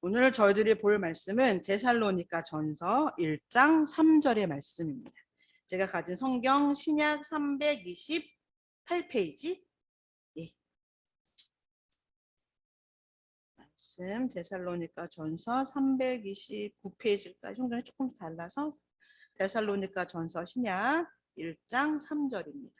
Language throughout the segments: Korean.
오늘 저희들이 볼 말씀은 데살로니가 전서 1장 3절의 말씀입니다. 제가 가진 성경 신약 328페이지 말씀 데살로니가 전서 329페이지까지 성경이 조금 달라서 데살로니가 전서 신약 1장 3절입니다.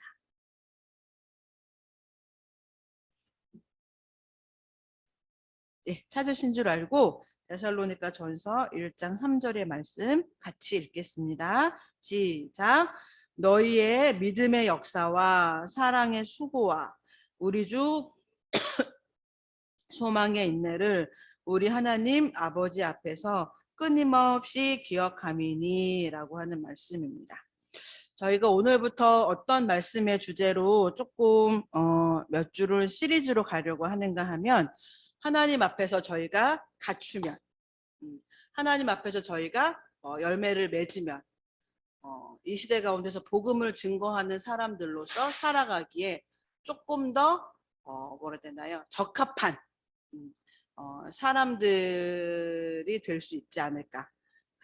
찾으신 줄 알고 데살로니가 전서 1장 3절의 말씀 같이 읽겠습니다. 시작. 너희의 믿음의 역사와 사랑의 수고와 우리 주 소망의 인내를 우리 하나님 아버지 앞에서 끊임없이 기억함이니 라고 하는 말씀입니다. 저희가 오늘부터 어떤 말씀의 주제로 조금 몇 줄을 시리즈로 가려고 하는가 하면 하나님 앞에서 저희가 갖추면, 하나님 앞에서 저희가 열매를 맺으면 이 시대 가운데서 복음을 증거하는 사람들로서 살아가기에 조금 더 뭐라 되나요? 적합한 사람들이 될 수 있지 않을까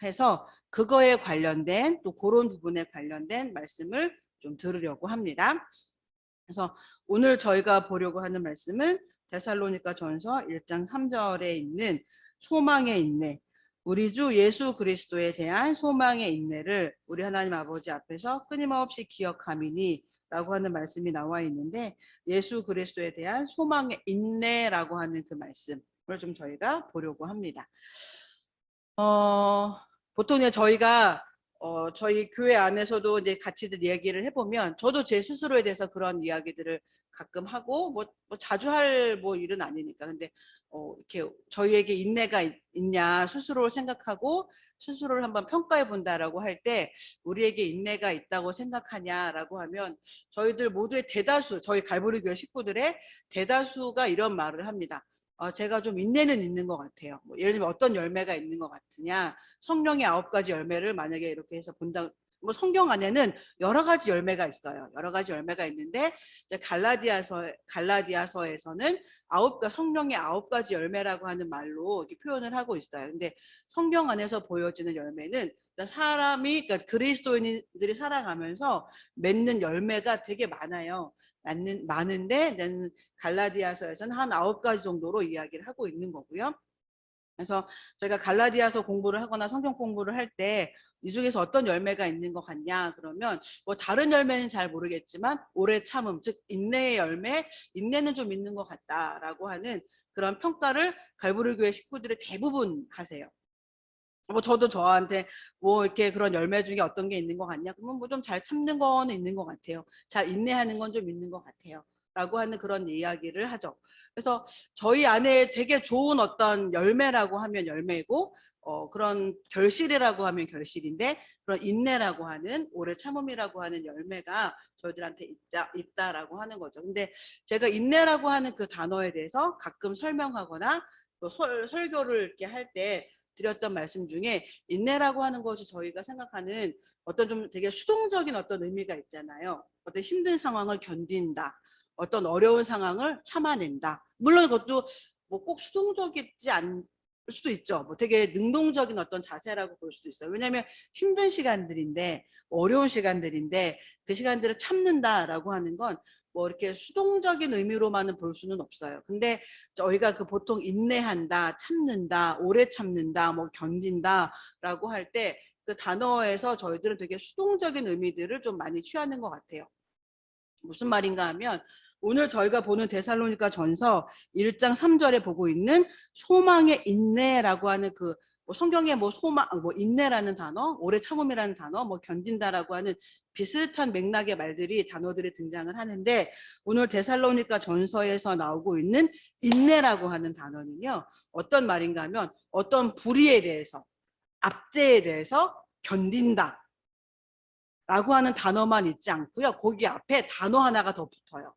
해서 그거에 관련된 또 그런 부분에 관련된 말씀을 좀 들으려고 합니다. 그래서 오늘 저희가 보려고 하는 말씀은 데살로니가 전서 1장 3절에 있는 소망의 인내, 우리 주 예수 그리스도에 대한 소망의 인내를 우리 하나님 아버지 앞에서 끊임없이 기억함이니 라고 하는 말씀이 나와 있는데, 예수 그리스도에 대한 소망의 인내라고 하는 그 말씀을 좀 저희가 보려고 합니다. 보통 저희가 저희 교회 안에서도 이제 같이들 이야기를 해보면, 저도 제 스스로에 대해서 그런 이야기들을 가끔 하고, 뭐 자주 할 일은 아니니까. 근데 이렇게 저희에게 인내가 있냐 스스로 생각하고 스스로를 한번 평가해 본다라고 할 때, 우리에게 인내가 있다고 생각하냐라고 하면 저희들 모두의 대다수, 저희 갈보리 교회 식구들의 대다수가 이런 말을 합니다. 제가 좀 인내는 있는 것 같아요. 예를 들면 어떤 열매가 있는 것 같으냐, 성령의 9가지 열매를 만약에 이렇게 해서 본다. 성경 안에는 여러 가지 열매가 있어요. 여러 가지 열매가 있는데 이제 갈라디아서에서는 성령의 9가지 열매라고 하는 말로 이렇게 표현을 하고 있어요. 근데 성경 안에서 보여지는 열매는 그러니까 그리스도인들이 살아가면서 맺는 열매가 되게 많아요. 많은데 갈라디아서에서는 한 9가지 정도로 이야기를 하고 있는 거고요. 그래서 저희가 갈라디아서 공부를 하거나 성경 공부를 할 때 이 중에서 어떤 열매가 있는 것 같냐 그러면, 다른 열매는 잘 모르겠지만 오래 참음, 즉 인내의 열매, 인내는 좀 있는 것 같다라고 하는 그런 평가를 갈보리 교회 식구들의 대부분 하세요. 저도 저한테 이렇게 그런 열매 중에 어떤 게 있는 것 같냐 그러면 좀 잘 참는 거는 있는 것 같아요. 잘 인내하는 건 좀 있는 것 같아요. 라고 하는 그런 이야기를 하죠. 그래서 저희 안에 되게 좋은 어떤 열매라고 하면 열매고, 그런 결실이라고 하면 결실인데, 그런 인내라고 하는, 오래 참음이라고 하는 열매가 저희들한테 있다라고 하는 거죠. 근데 제가 인내라고 하는 그 단어에 대해서 가끔 설명하거나 또 설교를 이렇게 할 때 드렸던 말씀 중에, 인내라고 하는 것이 저희가 생각하는 어떤 좀 되게 수동적인 어떤 의미가 있잖아요. 어떤 힘든 상황을 견딘다, 어떤 어려운 상황을 참아낸다. 물론 그것도 꼭 수동적이지 않을 수도 있죠. 되게 능동적인 어떤 자세라고 볼 수도 있어요. 왜냐하면 힘든 시간들인데, 어려운 시간들인데 그 시간들을 참는다라고 하는 건 이렇게 수동적인 의미로만은 볼 수는 없어요. 근데 저희가 보통 인내한다, 참는다, 오래 참는다, 견딘다라고 할 때 그 단어에서 저희들은 되게 수동적인 의미들을 좀 많이 취하는 것 같아요. 무슨 말인가 하면, 오늘 저희가 보는 데살로니가 전서 1장 3절에 보고 있는 소망의 인내라고 하는 성경에 소망, 인내라는 단어, 오래 참음이라는 단어, 견딘다라고 하는 비슷한 맥락의 단어들이 등장을 하는데, 오늘 데살로니가 전서에서 나오고 있는 인내라고 하는 단어는요, 어떤 말인가 하면 어떤 불의에 대해서, 압제에 대해서 견딘다 라고 하는 단어만 있지 않고요, 거기 앞에 단어 하나가 더 붙어요.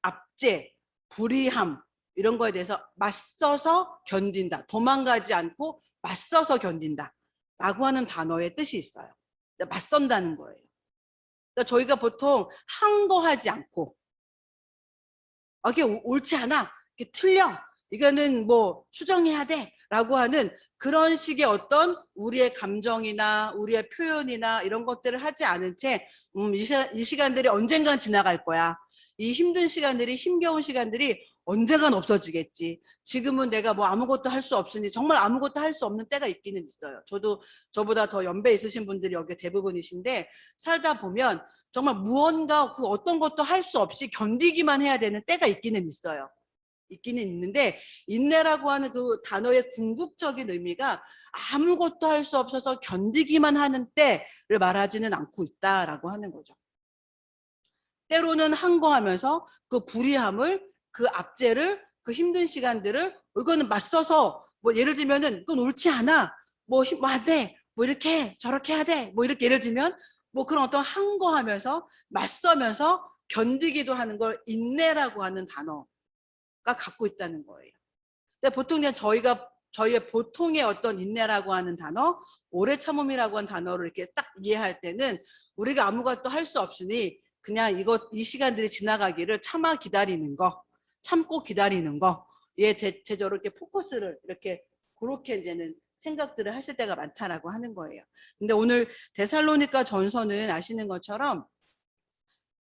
압제, 불의함, 이런 거에 대해서 맞서서 견딘다, 도망가지 않고 맞서서 견딘다 라고 하는 단어의 뜻이 있어요. 맞선다는 거예요. 그러니까 저희가 보통 항거하지 않고, 이게 옳지 않아, 이게 틀려, 이거는 수정해야 돼 라고 하는 그런 식의 어떤 우리의 감정이나 우리의 표현이나 이런 것들을 하지 않은 채 이 시간들이 언젠간 지나갈 거야. 이 힘든 시간들이, 힘겨운 시간들이 언젠간 없어지겠지. 지금은 내가 뭐 아무것도 할 수 없으니 정말 아무것도 할 수 없는 때가 있기는 있어요. 저도 저보다 더 연배 있으신 분들이 여기 대부분이신데 살다 보면 정말 무언가 그 어떤 것도 할 수 없이 견디기만 해야 되는 때가 있기는 있어요. 있기는 있는데 인내라고 하는 그 단어의 궁극적인 의미가 아무것도 할 수 없어서 견디기만 하는 때를 말하지는 않고 있다라고 하는 거죠. 때로는 항거하면서 그 불의함을, 그 압제를, 그 힘든 시간들을 이거는 맞서서 뭐 예를 들면은 그건 옳지 않아, 뭐 안 돼, 뭐 이렇게 저렇게 해야 돼, 뭐 이렇게 예를 들면 뭐 그런 어떤 항거하면서 맞서면서 견디기도 하는 걸 인내라고 하는 단어가 갖고 있다는 거예요. 근데 보통 그냥 저희의 보통의 어떤 인내라고 하는 단어, 오래 참음이라고 하는 단어를 이렇게 딱 이해할 때는 우리가 아무것도 할 수 없으니 그냥 이 시간들이 지나가기를 참아 기다리는 거, 참고 기다리는 거에 대체적으로 이렇게 포커스를 이렇게 그렇게 이제는 생각들을 하실 때가 많다라고 하는 거예요. 근데 오늘 데살로니가 전서는 아시는 것처럼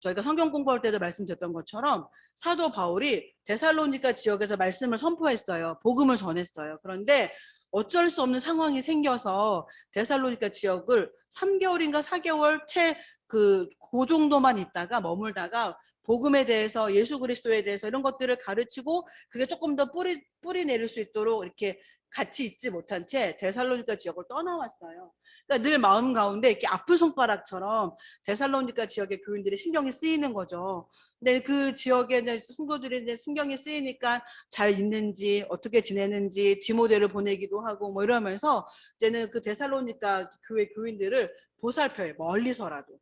저희가 성경 공부할 때도 말씀드렸던 것처럼 사도 바울이 데살로니가 지역에서 말씀을 선포했어요. 복음을 전했어요. 그런데 어쩔 수 없는 상황이 생겨서 데살로니가 지역을 3개월인가 4개월 채 그 정도만 있다가 머물다가 복음에 대해서 예수 그리스도에 대해서 이런 것들을 가르치고 그게 조금 더 뿌리 내릴 수 있도록 이렇게 같이 있지 못한 채 데살로니가 지역을 떠나왔어요. 그러니까 늘 마음 가운데 이렇게 아픈 손가락처럼 데살로니가 지역의 교인들이 신경이 쓰이는 거죠. 근데 그 지역의 성도들이 신경이 쓰이니까 잘 있는지 어떻게 지내는지 디모데를 보내기도 하고 뭐 이러면서 이제는 그 데살로니가 교회 교인들을 보살펴요. 멀리서라도.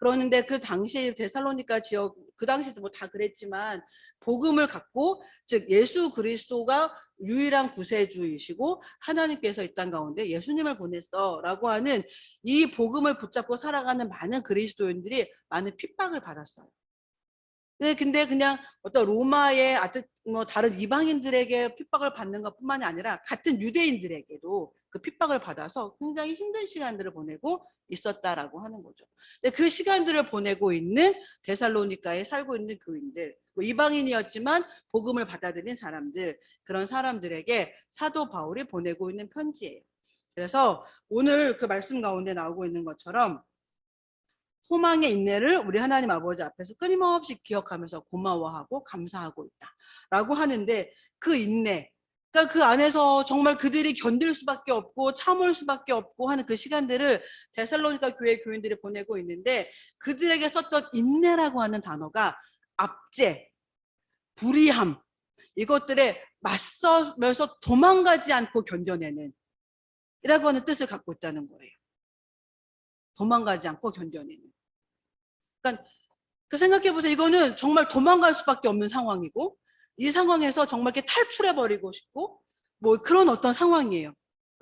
그러는데 그 당시 데살로니가 지역 그 당시도 뭐 다 그랬지만 복음을 갖고 즉 예수 그리스도가 유일한 구세주이시고 하나님께서 이 땅 가운데 예수님을 보냈어라고 하는 이 복음을 붙잡고 살아가는 많은 그리스도인들이 많은 핍박을 받았어요. 근데 그냥 어떤 로마의 뭐 다른 이방인들에게 핍박을 받는 것뿐만이 아니라 같은 유대인들에게도 그 핍박을 받아서 굉장히 힘든 시간들을 보내고 있었다라고 하는 거죠. 근데 그 시간들을 보내고 있는 데살로니가에 살고 있는 교인들, 뭐 이방인이었지만 복음을 받아들인 사람들, 그런 사람들에게 사도 바울이 보내고 있는 편지예요. 그래서 오늘 그 말씀 가운데 나오고 있는 것처럼 소망의 인내를 우리 하나님 아버지 앞에서 끊임없이 기억하면서 고마워하고 감사하고 있다 라고 하는데 그 인내, 그러니까 그 안에서 정말 그들이 견딜 수밖에 없고 참을 수밖에 없고 하는 그 시간들을 데살로니가 교회 교인들이 보내고 있는데 그들에게 썼던 인내라고 하는 단어가 압제, 불의함, 이것들에 맞서면서 도망가지 않고 견뎌내는 이라고 하는 뜻을 갖고 있다는 거예요. 도망가지 않고 견뎌내는. 그러니까 그 생각해보세요. 이거는 정말 도망갈 수밖에 없는 상황이고 이 상황에서 정말 이렇게 탈출해버리고 싶고 뭐 그런 어떤 상황이에요.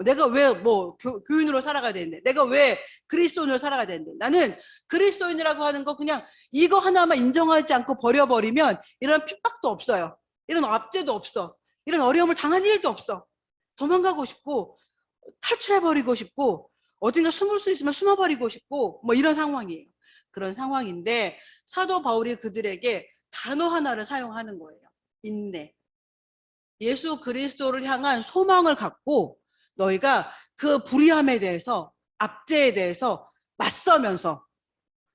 내가 왜 뭐 교인으로 살아가야 되는데, 내가 왜 그리스도인으로 살아가야 되는데, 나는 그리스도인이라고 하는 거 그냥 이거 하나만 인정하지 않고 버려버리면 이런 핍박도 없어요. 이런 압제도 없어. 이런 어려움을 당할 일도 없어. 도망가고 싶고 탈출해버리고 싶고 어딘가 숨을 수 있으면 숨어버리고 싶고 뭐 이런 상황이에요. 그런 상황인데 사도 바울이 그들에게 단어 하나를 사용하는 거예요. 인내. 예수 그리스도를 향한 소망을 갖고 너희가 그 불의함에 대해서, 압제에 대해서 맞서면서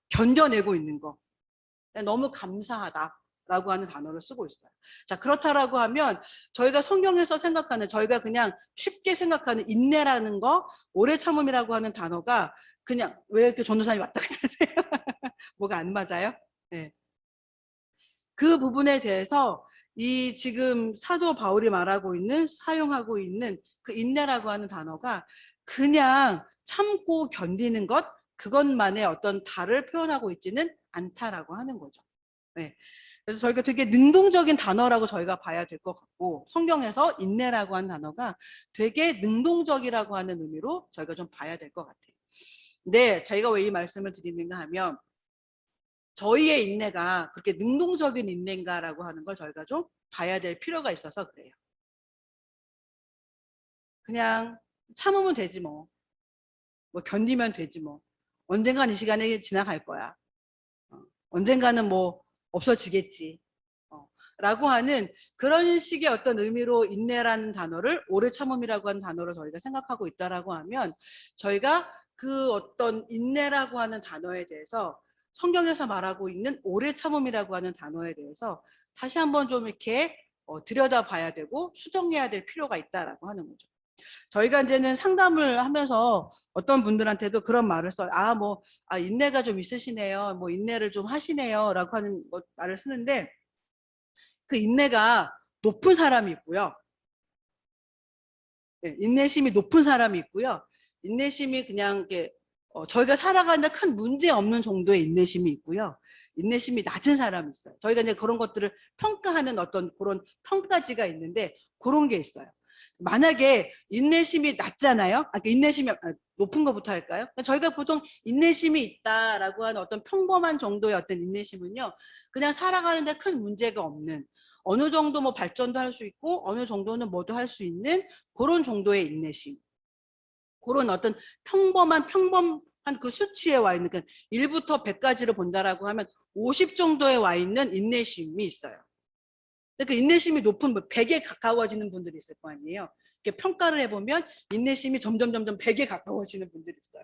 견뎌내고 있는 거. 너무 감사하다라고 하는 단어를 쓰고 있어요. 자, 그렇다라고 하면 저희가 성경에서 생각하는, 저희가 그냥 쉽게 생각하는 인내라는 거, 오래 참음이라고 하는 단어가 그냥 왜 이렇게 전도사님이 왔다 갔다 하세요? 뭐가 안 맞아요? 네. 그 부분에 대해서 이 지금 사도 바울이 말하고 있는, 사용하고 있는 그 인내라고 하는 단어가 그냥 참고 견디는 것, 그것만의 어떤 달을 표현하고 있지는 않다라고 하는 거죠. 네. 그래서 저희가 되게 능동적인 단어라고 저희가 봐야 될 것 같고, 성경에서 인내라고 하는 단어가 되게 능동적이라고 하는 의미로 저희가 좀 봐야 될 것 같아요. 네, 저희가 왜 이 말씀을 드리는가 하면 저희의 인내가 그렇게 능동적인 인내인가라고 하는 걸 저희가 좀 봐야 될 필요가 있어서 그래요. 그냥 참으면 되지 뭐. 뭐 견디면 되지 뭐. 언젠간 이 시간이 지나갈 거야. 언젠가는 뭐 없어지겠지. 라고 하는 그런 식의 어떤 의미로 인내라는 단어를 오래 참음이라고 하는 단어로 저희가 생각하고 있다라고 하면 저희가 그 어떤 인내라고 하는 단어에 대해서 성경에서 말하고 있는 오래 참음이라고 하는 단어에 대해서 다시 한번 좀 이렇게 들여다봐야 되고 수정해야 될 필요가 있다라고 하는 거죠. 저희가 이제는 상담을 하면서 어떤 분들한테도 그런 말을 써요. 인내가 좀 있으시네요. 뭐 인내를 좀 하시네요. 라고 하는 말을 쓰는데 그 인내가 높은 사람이 있고요. 네, 인내심이 높은 사람이 있고요. 인내심이 그냥 이렇게 저희가 살아가는데 큰 문제 없는 정도의 인내심이 있고요. 인내심이 낮은 사람이 있어요. 저희가 이제 그런 것들을 평가하는 어떤 그런 평가지가 있는데 그런 게 있어요. 만약에 인내심이 낮잖아요. 인내심이 높은 것부터 할까요? 저희가 보통 인내심이 있다라고 하는 어떤 평범한 정도의 어떤 인내심은요. 그냥 살아가는데 큰 문제가 없는 어느 정도 뭐 발전도 할 수 있고 어느 정도는 뭐도 할 수 있는 그런 정도의 인내심. 그런 어떤 평범한 그 수치에 와 있는 그러니까 1부터 100까지로 본다라고 하면 50 정도에 와 있는 인내심이 있어요. 그 인내심이 높은 100에 가까워지는 분들이 있을 거 아니에요. 이렇게 평가를 해보면 인내심이 점점 100에 가까워지는 분들이 있어요.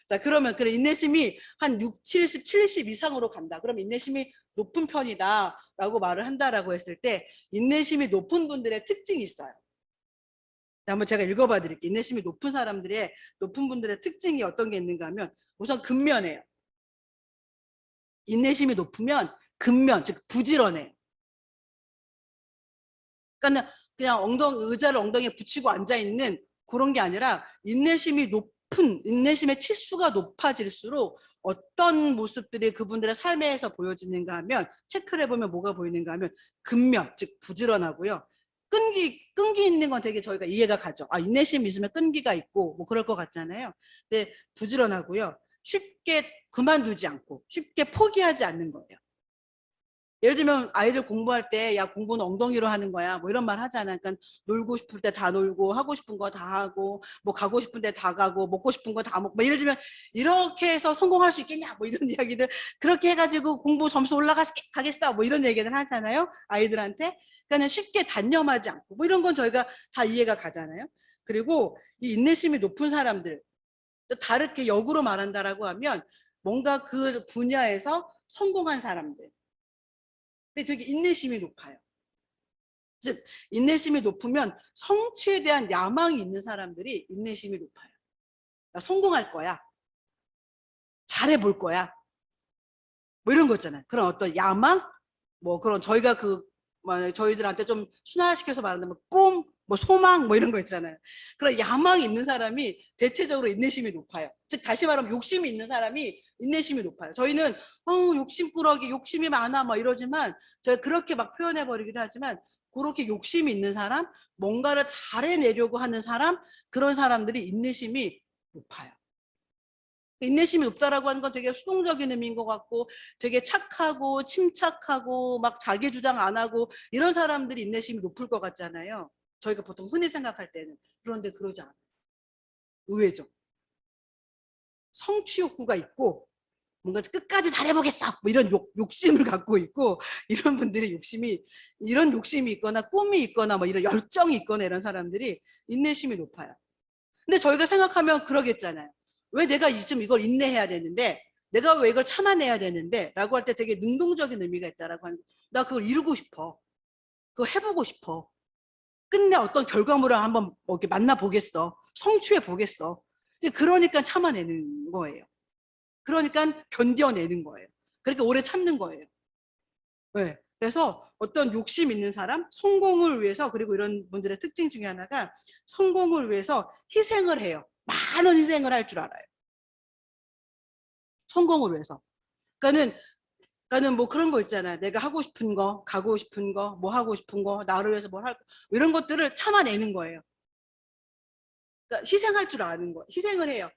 자, 그러면 그 인내심이 한 6, 70, 70 이상으로 간다. 그럼 인내심이 높은 편이다라고 말을 한다라고 했을 때 인내심이 높은 분들의 특징이 있어요. 한번 제가 읽어봐 드릴게요. 인내심이 높은 분들의 특징이 어떤 게 있는가 하면 우선 근면해요. 인내심이 높으면 근면, 즉 부지런해요. 그러니까 그냥 의자를 엉덩이에 붙이고 앉아있는 그런 게 아니라 인내심의 치수가 높아질수록 어떤 모습들이 그분들의 삶에서 보여지는가 하면 체크를 해보면 뭐가 보이는가 하면 근면, 즉 부지런하고요. 끈기 있는 건 되게 저희가 이해가 가죠. 인내심이 있으면 끈기가 있고 뭐 그럴 것 같잖아요. 근데 부지런하고요. 쉽게 그만두지 않고 쉽게 포기하지 않는 거예요. 예를 들면 아이들 공부할 때 야 공부는 엉덩이로 하는 거야 뭐 이런 말 하잖아. 그러니까 놀고 싶을 때 다 놀고 하고 싶은 거 다 하고 뭐 가고 싶은 데 다 가고 먹고 싶은 거 다 먹고 뭐 예를 들면 이렇게 해서 성공할 수 있겠냐 뭐 이런 이야기들 그렇게 해가지고 공부 점수 올라가겠어 뭐 이런 얘기들 하잖아요 아이들한테. 그러니까 쉽게 단념하지 않고 뭐 이런 건 저희가 다 이해가 가잖아요. 그리고 이 인내심이 높은 사람들 다르게 역으로 말한다라고 하면 뭔가 그 분야에서 성공한 사람들 근데 되게 인내심이 높아요. 즉 인내심이 높으면 성취에 대한 야망이 있는 사람들이 인내심이 높아요. 성공할 거야. 잘해볼 거야. 뭐 이런 거 있잖아요. 그런 어떤 야망? 뭐 그런 저희가 저희들한테 좀 순화시켜서 말하는 꿈, 뭐 소망 뭐 이런 거 있잖아요. 그런 야망이 있는 사람이 대체적으로 인내심이 높아요. 즉 다시 말하면 욕심이 있는 사람이 인내심이 높아요. 저희는 욕심꾸러기, 욕심이 많아 뭐 이러지만 저희가 그렇게 막 표현해버리기도 하지만 그렇게 욕심이 있는 사람, 뭔가를 잘해내려고 하는 사람 그런 사람들이 인내심이 높아요. 인내심이 높다라고 하는 건 되게 수동적인 의미인 것 같고 되게 착하고 침착하고 막 자기 주장 안 하고 이런 사람들이 인내심이 높을 것 같잖아요. 저희가 보통 흔히 생각할 때는. 그런데 그러지 않아요. 의외죠. 성취 욕구가 있고 뭔가 끝까지 잘해보겠어 뭐 이런 욕심을 갖고 있고 이런 분들의 이런 욕심이 있거나 꿈이 있거나 뭐 이런 열정이 있거나 이런 사람들이 인내심이 높아요. 근데 저희가 생각하면 그러겠잖아요. 왜 내가 지금 이걸 인내해야 되는데 내가 왜 이걸 참아내야 되는데 라고 할 때 되게 능동적인 의미가 있다라고 하는 나 그걸 이루고 싶어. 그거 해보고 싶어. 끝내 어떤 결과물을 한번 이렇게 만나보겠어. 성취해 보겠어. 그러니까 참아내는 거예요. 그러니까 견뎌내는 거예요. 그렇게 오래 참는 거예요. 네. 그래서 어떤 욕심 있는 사람, 성공을 위해서 그리고 이런 분들의 특징 중에 하나가 성공을 위해서 희생을 해요. 많은 희생을 할 줄 알아요. 성공을 위해서. 그러니까는 뭐 그런 거 있잖아요. 내가 하고 싶은 거, 가고 싶은 거, 뭐 하고 싶은 거, 나를 위해서 뭘 할 거, 이런 것들을 참아내는 거예요. 그러니까 희생할 줄 아는 거, 희생을 해요.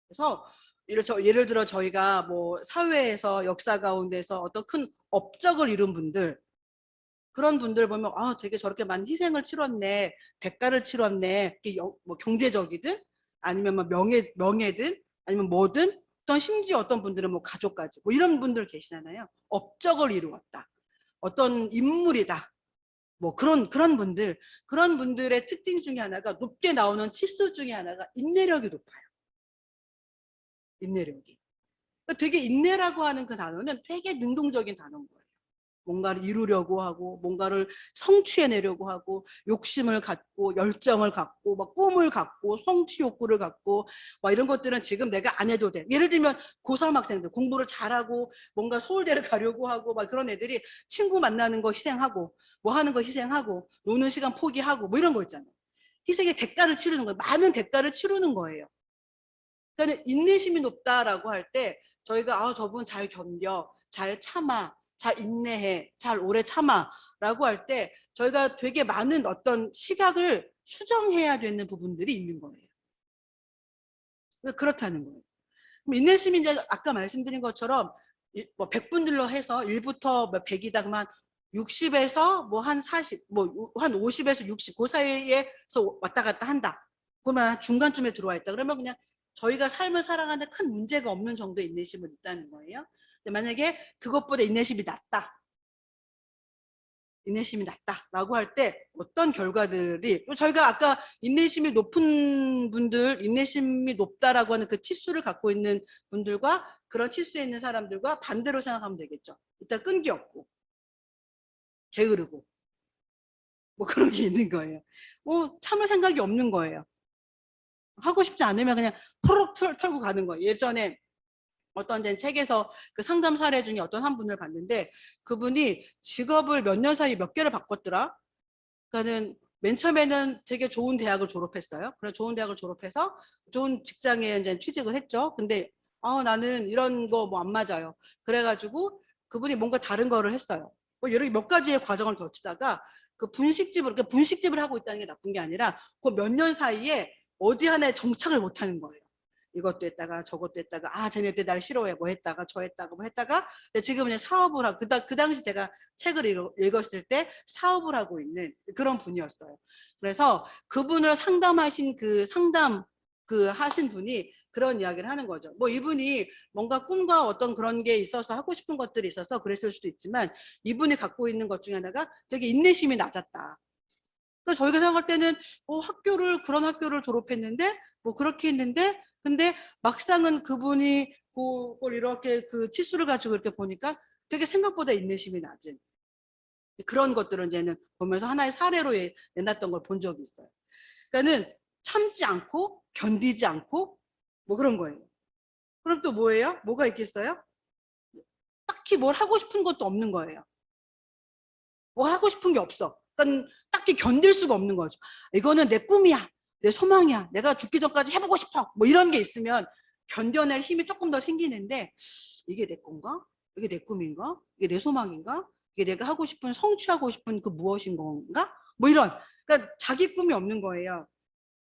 그래서 예를 들어 저희가 뭐 사회에서 역사 가운데서 어떤 큰 업적을 이룬 분들 그런 분들 보면 아 되게 저렇게 많은 희생을 치렀네, 대가를 치렀네, 뭐 경제적이든 아니면 뭐 명예든 아니면 뭐든, 어떤 심지어 어떤 분들은 뭐 가족까지 뭐 이런 분들 계시잖아요. 업적을 이루었다, 어떤 인물이다, 뭐 그런 분들의 특징 중에 하나가, 높게 나오는 치수 중에 하나가 인내력이 높아요. 인내력이. 그러니까 되게 인내라고 하는 그 단어는 되게 능동적인 단어인 거예요. 뭔가를 이루려고 하고, 뭔가를 성취해내려고 하고, 욕심을 갖고, 열정을 갖고, 막 꿈을 갖고, 성취 욕구를 갖고, 막 이런 것들은 지금 내가 안 해도 돼. 예를 들면 고3 학생들 공부를 잘하고 뭔가 서울대를 가려고 하고 막 그런 애들이 친구 만나는 거 희생하고, 뭐 하는 거 희생하고, 노는 시간 포기하고, 뭐 이런 거 있잖아요. 희생의 대가를 치르는 거예요. 많은 대가를 치르는 거예요. 그러니까 인내심이 높다라고 할 때 저희가 아 저분 잘 견뎌, 잘 참아, 잘 인내해, 잘 오래 참아 라고 할 때 저희가 되게 많은 어떤 시각을 수정해야 되는 부분들이 있는 거예요. 그렇다는 거예요. 그럼 인내심이 이제 아까 말씀드린 것처럼 뭐 100분들로 해서 1부터 100이다 그러면 60에서 뭐 한 40, 뭐 한 50에서 60, 그 사이에서 왔다 갔다 한다. 그러면 중간쯤에 들어와 있다. 그러면 그냥 저희가 삶을 살아가는데 큰 문제가 없는 정도의 인내심은 있다는 거예요. 근데 만약에 그것보다 인내심이 낮다라고 할 때 어떤 결과들이, 저희가 아까 인내심이 높은 분들, 인내심이 높다라고 하는 그 치수를 갖고 있는 분들과 그런 치수에 있는 사람들과 반대로 생각하면 되겠죠. 일단 끈기 없고 게으르고 뭐 그런 게 있는 거예요. 뭐 참을 생각이 없는 거예요. 하고 싶지 않으면 그냥 포록 털고 가는 거예요. 예전에 어떤 책에서 그 상담 사례 중에 어떤 한 분을 봤는데, 그분이 직업을 몇 년 사이 몇 개를 바꿨더라. 그러니까는 맨 처음에는 되게 좋은 대학을 졸업했어요. 그래서 좋은 대학을 졸업해서 좋은 직장에 이제 취직을 했죠. 근데 나는 이런 거 뭐 안 맞아요. 그래가지고 그분이 뭔가 다른 거를 했어요. 뭐 여러 몇 가지의 과정을 거치다가 그 분식집을 하고 있다는 게 나쁜 게 아니라 그 몇 년 사이에 어디 하나에 정착을 못 하는 거예요. 이것도 했다가 저것도 했다가 쟤네들 날 싫어해 뭐 했다가 저 했다가 뭐 했다가, 지금 이제 사업을 하고, 그 당시 제가 책을 읽었을 때 사업을 하고 있는 그런 분이었어요. 그래서 그분을 상담하신 하신 분이 그런 이야기를 하는 거죠. 뭐 이분이 뭔가 꿈과 어떤 그런 게 있어서 하고 싶은 것들이 있어서 그랬을 수도 있지만, 이분이 갖고 있는 것 중에 하나가 되게 인내심이 낮았다. 그래서 저희가 생각할 때는 그런 학교를 졸업했는데 뭐 그렇게 했는데, 근데 막상은 그분이 그걸 이렇게 그 치수를 가지고 이렇게 보니까 되게 생각보다 인내심이 낮은 그런 것들을 이제는 보면서 하나의 사례로 내놨던 걸 본 적이 있어요. 그러니까는 참지 않고 견디지 않고 뭐 그런 거예요. 그럼 또 뭐예요? 뭐가 있겠어요? 딱히 뭘 하고 싶은 것도 없는 거예요. 뭐 하고 싶은 게 없어. 그러니까 딱히 견딜 수가 없는 거죠. 이거는 내 꿈이야, 내 소망이야, 내가 죽기 전까지 해보고 싶어, 뭐 이런 게 있으면 견뎌낼 힘이 조금 더 생기는데, 이게 내 건가? 이게 내 꿈인가? 이게 내 소망인가? 이게 내가 하고 싶은, 성취하고 싶은 그 무엇인 건가? 뭐 이런, 그러니까 자기 꿈이 없는 거예요.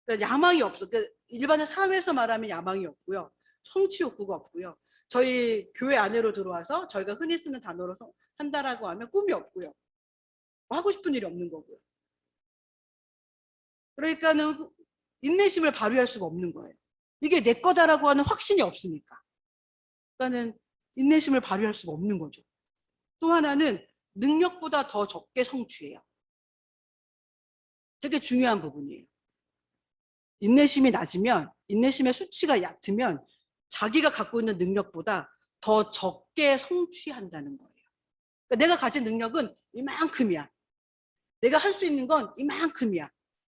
그러니까 야망이 없어. 그러니까 일반의 사회에서 말하면 야망이 없고요, 성취 욕구가 없고요, 저희 교회 안으로 들어와서 저희가 흔히 쓰는 단어로 한다라고 하면 꿈이 없고요, 하고 싶은 일이 없는 거고요. 그러니까는 인내심을 발휘할 수가 없는 거예요. 이게 내 거다라고 하는 확신이 없으니까. 그러니까는 인내심을 발휘할 수가 없는 거죠. 또 하나는 능력보다 더 적게 성취해요. 되게 중요한 부분이에요. 인내심이 낮으면, 인내심의 수치가 얕으면 자기가 갖고 있는 능력보다 더 적게 성취한다는 거예요. 그러니까 내가 가진 능력은 이만큼이야. 내가 할 수 있는 건 이만큼이야.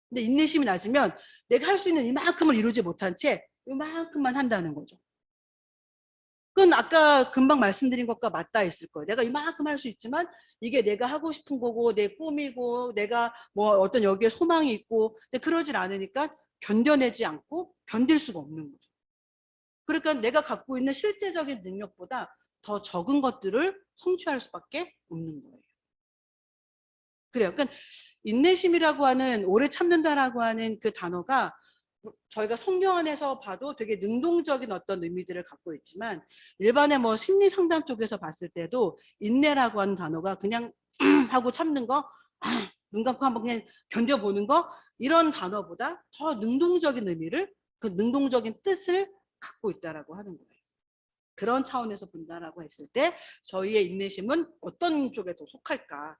근데 인내심이 낮으면 내가 할 수 있는 이만큼을 이루지 못한 채 이만큼만 한다는 거죠. 그건 아까 금방 말씀드린 것과 맞닿아 있을 거예요. 내가 이만큼 할 수 있지만 이게 내가 하고 싶은 거고 내 꿈이고 내가 뭐 어떤 여기에 소망이 있고, 근데 그러질 않으니까 견뎌내지 않고 견딜 수가 없는 거죠. 그러니까 내가 갖고 있는 실제적인 능력보다 더 적은 것들을 성취할 수밖에 없는 거예요. 그래요. 그러니까 인내심이라고 하는, 오래 참는다라고 하는 그 단어가 저희가 성경 안에서 봐도 되게 능동적인 어떤 의미들을 갖고 있지만, 일반의 뭐 심리 상담 쪽에서 봤을 때도 인내라고 하는 단어가 그냥 하고 참는 거, 눈 감고 한번 그냥 견뎌보는 거, 이런 단어보다 더 능동적인 의미를, 그 능동적인 뜻을 갖고 있다라고 하는 거예요. 그런 차원에서 본다라고 했을 때 저희의 인내심은 어떤 쪽에 더 속할까?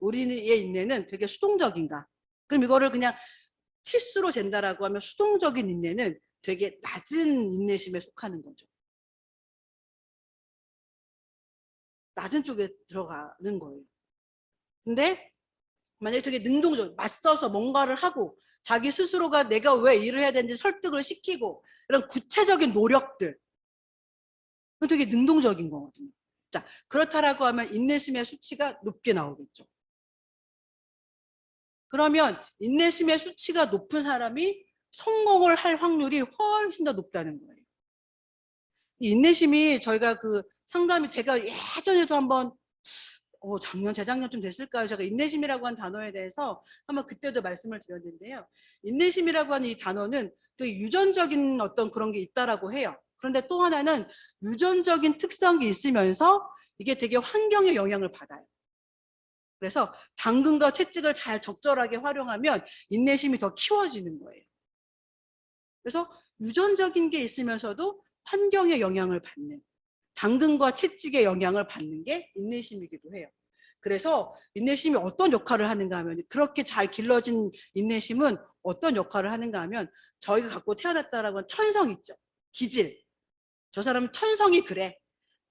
우리의 인내는 되게 수동적인가? 그럼 이거를 그냥 치수로 잰다라고 하면 수동적인 인내는 되게 낮은 인내심에 속하는 거죠. 낮은 쪽에 들어가는 거예요. 근데 만약에 되게 능동적, 맞서서 뭔가를 하고 자기 스스로가 내가 왜 일을 해야 되는지 설득을 시키고 이런 구체적인 노력들, 그건 되게 능동적인 거거든요. 자, 그렇다라고 하면 인내심의 수치가 높게 나오겠죠. 그러면 인내심의 수치가 높은 사람이 성공을 할 확률이 훨씬 더 높다는 거예요. 인내심이 저희가 그 상담이 제가 예전에도 한번 작년, 재작년쯤 됐을까요? 제가 인내심이라고 한 단어에 대해서 한번 그때도 말씀을 드렸는데요. 인내심이라고 하는 이 단어는 또 유전적인 어떤 그런 게 있다라고 해요. 그런데 또 하나는 유전적인 특성이 있으면서 이게 되게 환경의 영향을 받아요. 그래서 당근과 채찍을 잘 적절하게 활용하면 인내심이 더 키워지는 거예요. 그래서 유전적인 게 있으면서도 환경의 영향을 받는, 당근과 채찍의 영향을 받는 게 인내심이기도 해요. 그래서 인내심이 어떤 역할을 하는가 하면, 그렇게 잘 길러진 인내심은 어떤 역할을 하는가 하면, 저희가 갖고 태어났다라고 하는 천성 있죠. 기질. 저 사람은 천성이 그래.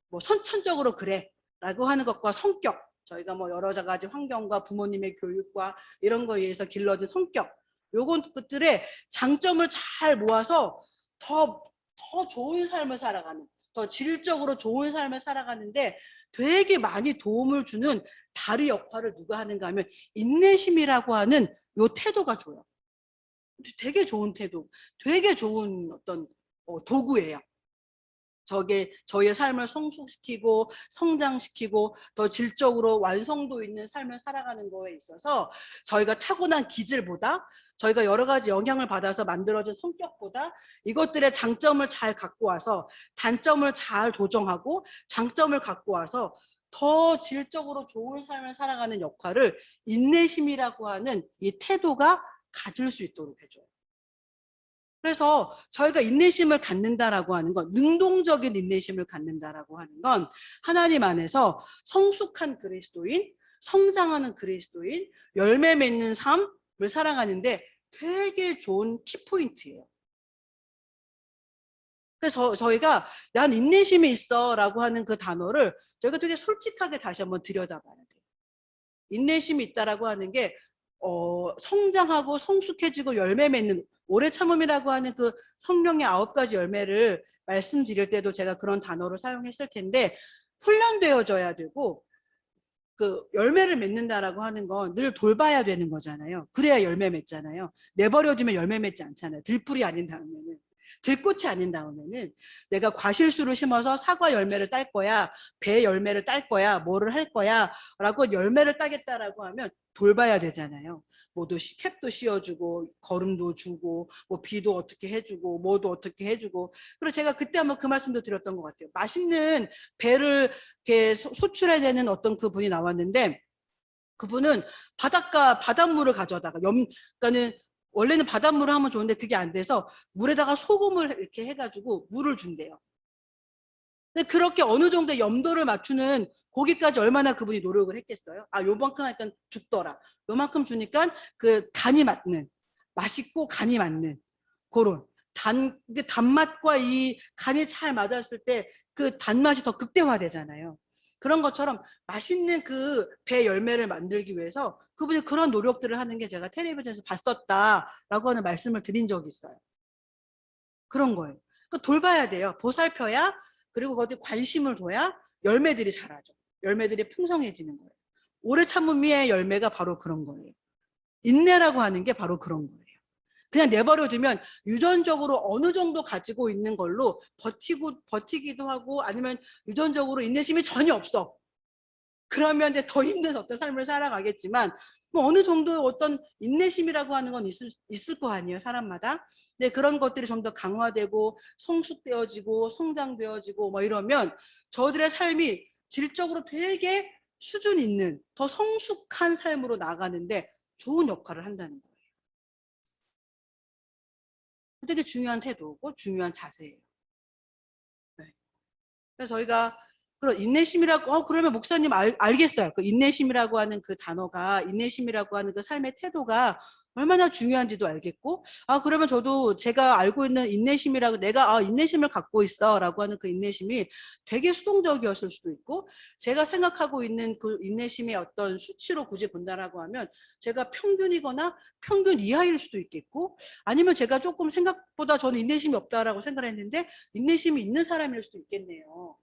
뭐 선천적으로 그래. 라고 하는 것과 성격. 저희가 뭐 여러 가지 환경과 부모님의 교육과 이런 거에 의해서 길러진 성격. 요건 것들의 장점을 잘 모아서 더 좋은 삶을 살아가는, 더 질적으로 좋은 삶을 살아가는데 되게 많이 도움을 주는 다리 역할을 누가 하는가 하면 인내심이라고 하는 요 태도가 줘요. 되게 좋은 태도, 되게 좋은 어떤 도구예요. 저희의 삶을 성숙시키고 성장시키고 더 질적으로 완성도 있는 삶을 살아가는 거에 있어서 저희가 타고난 기질보다, 저희가 여러 가지 영향을 받아서 만들어진 성격보다 이것들의 장점을 잘 갖고 와서 단점을 잘 조정하고 장점을 갖고 와서 더 질적으로 좋은 삶을 살아가는 역할을 인내심이라고 하는 이 태도가 가질 수 있도록 해줘요. 그래서 저희가 인내심을 갖는다라고 하는 건, 능동적인 인내심을 갖는다라고 하는 건 하나님 안에서 성숙한 그리스도인, 성장하는 그리스도인, 열매 맺는 삶을 살아가는데 되게 좋은 키포인트예요. 그래서 저희가 난 인내심이 있어 라고 하는 그 단어를 저희가 되게 솔직하게 다시 한번 들여다봐야 돼요. 인내심이 있다라고 하는 게 성장하고 성숙해지고 열매 맺는, 오래 참음이라고 하는 그 성령의 9가지 열매를 말씀드릴 때도 제가 그런 단어를 사용했을 텐데, 훈련되어져야 되고 그 열매를 맺는다라고 하는 건 늘 돌봐야 되는 거잖아요. 그래야 열매 맺잖아요. 내버려두면 열매 맺지 않잖아요. 들풀이 아닌 다음에는, 들꽃이 아닌 다음에는 내가 과실수를 심어서 사과 열매를 딸 거야, 배 열매를 딸 거야, 뭐를 할 거야 라고 열매를 따겠다라고 하면 돌봐야 되잖아요. 뭐도 캡도 씌워주고 거름도 주고 뭐 비도 어떻게 해주고 뭐도 어떻게 해주고. 그리고 제가 그때 한번 그 말씀도 드렸던 것 같아요. 맛있는 배를 이렇게 소출해야 되는 어떤 그 분이 나왔는데, 그분은 바닷물을 가져다가 그러니까는 원래는 바닷물을 하면 좋은데 그게 안 돼서 물에다가 소금을 이렇게 해가지고 물을 준대요. 근데 그렇게 어느 정도 염도를 맞추는 거기까지 얼마나 그분이 노력을 했겠어요? 요만큼 하니까 죽더라. 요만큼 주니까 그 간이 맞는, 맛있고 간이 맞는 그런 단맛과 이 간이 잘 맞았을 때 그 단맛이 더 극대화되잖아요. 그런 것처럼 맛있는 그 배 열매를 만들기 위해서 그분이 그런 노력들을 하는 게 제가 텔레비전에서 봤었다라고 하는 말씀을 드린 적이 있어요. 그런 거예요. 그러니까 돌봐야 돼요. 보살펴야, 그리고 거기에 관심을 둬야 열매들이 자라죠. 열매들이 풍성해지는 거예요. 오래 참음의 열매가 바로 그런 거예요. 인내라고 하는 게 바로 그런 거예요. 그냥 내버려두면 유전적으로 어느 정도 가지고 있는 걸로 버티기도 하고, 아니면 유전적으로 인내심이 전혀 없어. 그러면 더 힘든 어떤 삶을 살아가겠지만, 뭐 어느 정도 어떤 인내심이라고 하는 건 있을 거 아니에요, 사람마다. 근데 그런 것들이 좀 더 강화되고 성숙되어지고 성장되어지고 뭐 이러면 저들의 삶이 질적으로 되게 수준 있는 더 성숙한 삶으로 나가는데 좋은 역할을 한다는 거예요. 되게 중요한 태도고 중요한 자세예요. 네. 그래서 저희가 그런 인내심이라고 그러면 목사님 알겠어요. 그 인내심이라고 하는 그 단어가 인내심이라고 하는 그 삶의 태도가 얼마나 중요한지도 알겠고 그러면 저도 제가 알고 있는 인내심이라고 내가 인내심을 갖고 있어 라고 하는 그 인내심이 되게 수동적이었을 수도 있고 제가 생각하고 있는 그 인내심의 어떤 수치로 굳이 본다라고 하면 제가 평균이거나 평균 이하일 수도 있겠고 아니면 제가 조금 생각보다 저는 인내심이 없다라고 생각을 했는데 인내심이 있는 사람일 수도 있겠네요.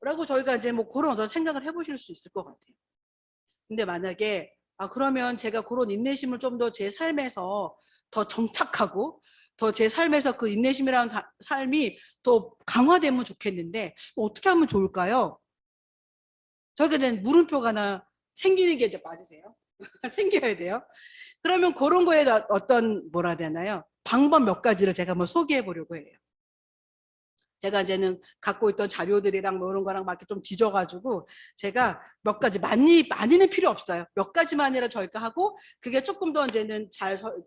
라고 저희가 이제 뭐 그런 어떤 생각을 해보실 수 있을 것 같아요. 근데 만약에 그러면 제가 그런 인내심을 좀 더 제 삶에서 더 정착하고 더 제 삶에서 그 인내심이라는 삶이 더 강화되면 좋겠는데 어떻게 하면 좋을까요? 저희가 이제 물음표가 하나 생기는 게 이제 맞으세요? 생겨야 돼요. 그러면 그런 거에 어떤 뭐라 해야 되나요? 방법 몇 가지를 제가 한번 소개해 보려고 해요. 제가 갖고 있던 자료들이랑 뭐 이런 거랑 막 좀 뒤져가지고 제가 몇 가지 많이는 필요 없어요. 몇 가지만이라 저희가 하고 그게 조금 더 이제는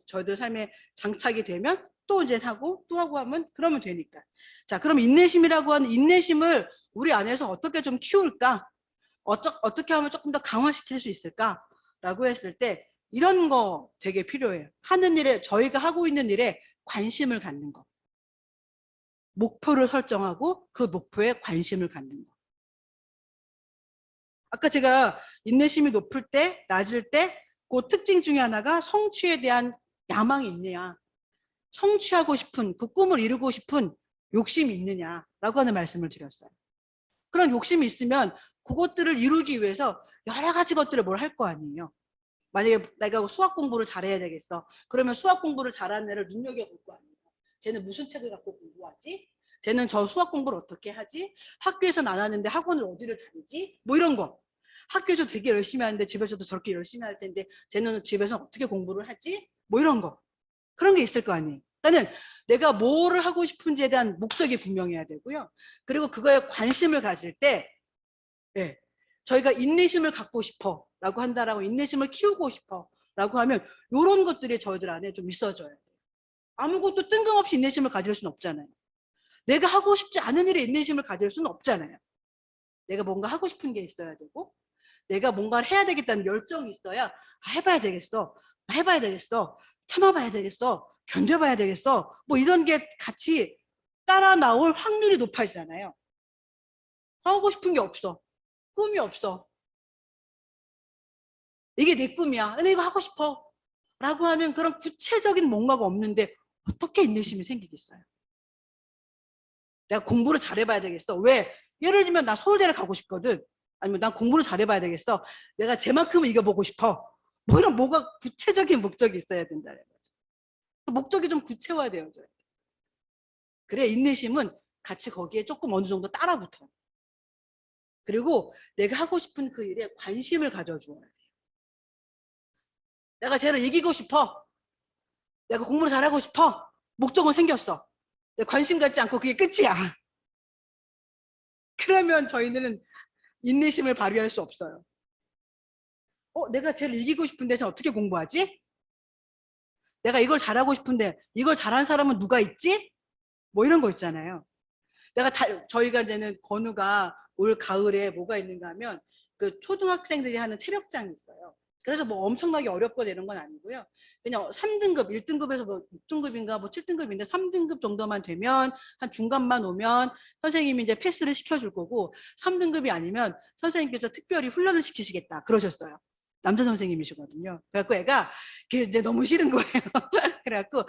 저희들 삶에 장착이 되면 또 이제 하고 또 하고 하면 그러면 되니까. 자, 그럼 인내심이라고 하는 인내심을 우리 안에서 어떻게 좀 키울까? 어떻게 하면 조금 더 강화시킬 수 있을까? 라고 했을 때 이런 거 되게 필요해요. 하는 일에 저희가 하고 있는 일에 관심을 갖는 거. 목표를 설정하고 그 목표에 관심을 갖는 거. 아까 제가 인내심이 높을 때, 낮을 때 그 특징 중에 하나가 성취에 대한 야망이 있느냐. 성취하고 싶은 그 꿈을 이루고 싶은 욕심이 있느냐라고 하는 말씀을 드렸어요. 그런 욕심이 있으면 그것들을 이루기 위해서 여러 가지 것들을 뭘 할 거 아니에요. 만약에 내가 수학 공부를 잘해야 되겠어. 그러면 수학 공부를 잘하는 애를 눈여겨볼 거 아니에요. 쟤는 무슨 책을 갖고 공부하지? 쟤는 저 수학 공부를 어떻게 하지? 학교에서는 안 하는데 학원을 어디를 다니지? 뭐 이런 거. 학교에서 되게 열심히 하는데 집에서도 저렇게 열심히 할 텐데 쟤는 집에서 어떻게 공부를 하지? 뭐 이런 거. 그런 게 있을 거 아니에요. 그러니까 내가 뭐를 하고 싶은지에 대한 목적이 분명해야 되고요. 그리고 그거에 관심을 가질 때 네, 저희가 인내심을 갖고 싶어 라고 한다라고 인내심을 키우고 싶어 라고 하면 이런 것들이 저희들 안에 좀 있어져야 돼요. 아무것도 뜬금없이 인내심을 가질 수는 없잖아요. 내가 하고 싶지 않은 일에 인내심을 가질 수는 없잖아요. 내가 뭔가 하고 싶은 게 있어야 되고 내가 뭔가를 해야 되겠다는 열정이 있어야 해봐야 되겠어. 해봐야 되겠어. 참아봐야 되겠어. 견뎌봐야 되겠어. 뭐 이런 게 같이 따라 나올 확률이 높아지잖아요. 하고 싶은 게 없어. 꿈이 없어. 이게 내 꿈이야. 근데 이거 하고 싶어. 라고 하는 그런 구체적인 뭔가가 없는데 어떻게 인내심이 생기겠어요? 내가 공부를 잘해봐야 되겠어. 왜? 예를 들면 나 서울대를 가고 싶거든. 아니면 난 공부를 잘해봐야 되겠어. 내가 쟤만큼은 이겨보고 싶어. 뭐 이런 뭐가 구체적인 목적이 있어야 된다는 거죠. 목적이 좀 구체화되어져요. 그래 인내심은 같이 거기에 조금 어느 정도 따라붙어요. 그리고 내가 하고 싶은 그 일에 관심을 가져주어야 돼요. 내가 쟤를 이기고 싶어. 내가 공부를 잘하고 싶어. 목적은 생겼어. 관심 갖지 않고 그게 끝이야. 그러면 저희는 인내심을 발휘할 수 없어요. 내가 쟤를 이기고 싶은데 어떻게 공부하지? 내가 이걸 잘하고 싶은데 이걸 잘하는 사람은 누가 있지? 뭐 이런 거 있잖아요. 저희가 이제는 건우가 올 가을에 뭐가 있는가 하면 그 초등학생들이 하는 체력장이 있어요. 그래서 뭐 엄청나게 어렵거나 이런 건 아니고요. 그냥 3등급, 1등급에서 뭐 6등급인가 뭐 7등급인데 3등급 정도만 되면 한 중간만 오면 선생님이 이제 패스를 시켜줄 거고 3등급이 아니면 선생님께서 특별히 훈련을 시키시겠다 그러셨어요. 남자 선생님이시거든요. 그래갖고 애가 그게 이제 너무 싫은 거예요. 그래갖고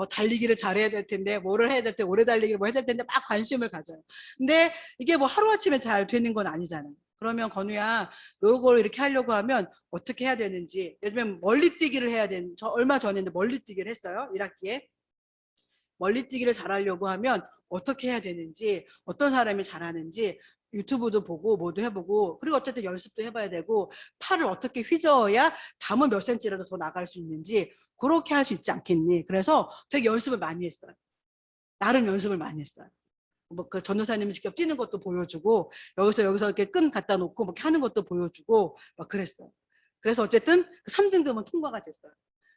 달리기를 잘해야 될 텐데 뭐를 해야 될 텐데 오래 달리기를 뭐 해야 될 텐데 막 관심을 가져요. 근데 이게 뭐 하루아침에 잘 되는 건 아니잖아요. 그러면 건우야 요걸 이렇게 하려고 하면 어떻게 해야 되는지 예를 들면 멀리뛰기를 해야 되는 저 얼마 전에 멀리뛰기를 했어요. 1학기에 멀리뛰기를 잘하려고 하면 어떻게 해야 되는지 어떤 사람이 잘하는지 유튜브도 보고 뭐도 해보고 그리고 어쨌든 연습도 해봐야 되고 팔을 어떻게 휘저어야 담은 몇 센치라도 더 나갈 수 있는지 그렇게 할 수 있지 않겠니? 그래서 되게 연습을 많이 했어요. 나름 연습을 많이 했어요. 뭐 그 전도사님이 직접 뛰는 것도 보여주고 여기서 이렇게 끈 갖다 놓고 뭐 이렇게 하는 것도 보여주고 막 그랬어요. 그래서 어쨌든 3등급은 통과가 됐어요.